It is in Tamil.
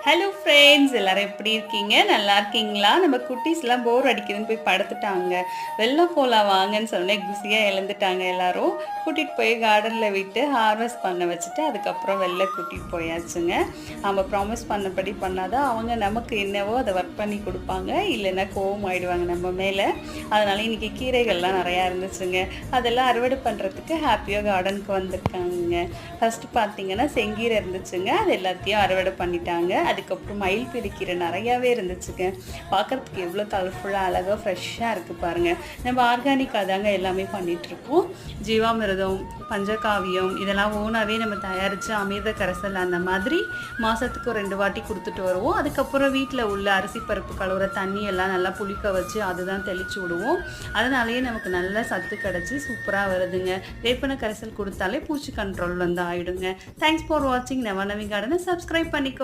ஹலோ ஃப்ரெண்ட்ஸ், எல்லாரும் எப்படி இருக்கீங்க? நல்லா இருக்கீங்களா? நம்ம குட்டீஸ்லாம் போர் அடிக்குதுன்னு போய் படுத்துட்டாங்க. வெளில போலாம் வாங்கன்னு சொன்னேன், குசியா எழுந்துட்டாங்க எல்லாரும். கூட்டிட்டு போய் கார்டன்ல விட்டு ஹார்வெஸ்ட் பண்ண வச்சுட்டு, அதுக்கப்புறம் வெளில கூட்டிட்டு போயாச்சுங்க. நம்ம ப்ராமிஸ் பண்ணபடி பண்ணாதான் அவங்க நமக்கு என்னவோ அதை ஒர்க் பண்ணி கொடுப்பாங்க. இல்லைன்னா கோவம் ஆயிடுவாங்க நம்ம மேலே. அதனால இன்னைக்கு கீரைகள்லாம் நிறையா இருந்துச்சுங்க. அதெல்லாம் அறுவடை பண்ணுறதுக்கு ஹாப்பியாக கார்டனுக்கு வந்திருக்காங்க. ஃபஸ்ட்டு பார்த்தீங்கன்னா செங்கீரை இருந்துச்சுங்க. அது எல்லாத்தையும் அறுவடை பண்ணிட்டாங்க. அதுக்கப்புறம் மயில் பிடிக்கிற நிறையாவே இருந்துச்சுங்க. பார்க்குறதுக்கு எவ்வளோ கலர்ஃபுல்லாக அழகாக ஃப்ரெஷ்ஷாக இருக்குது பாருங்கள். நம்ம ஆர்கானிக்காக தாங்க எல்லாமே பண்ணிகிட்ருக்கோம். ஜீவாமிர்தம், பஞ்சகாவியம் இதெல்லாம் ஓனாகவே நம்ம தயாரித்து அமிர்த கரைசல் அந்த மாதிரி மாதத்துக்கு 2 வாட்டி கொடுத்துட்டு வருவோம். அதுக்கப்புறம் வீட்டில் உள்ள அரிசி பருப்பு கழுவுற தண்ணி எல்லாம் நல்லா புளிக்க வச்சு அதுதான் தெளித்து விடுவோம். அதனாலேயே நமக்கு நல்ல சத்து கிடச்சி சூப்பராக வருதுங்க. வேப்பன கரைசல் கொடுத்தாலே பூச்சி கண்ட்ரோல் வந்து ஆகிடுங்க. தேங்க்ஸ் ஃபார் வாட்சிங். நவநவி கார்டனை சப்ஸ்கிரைப் பண்ணிக்கோ.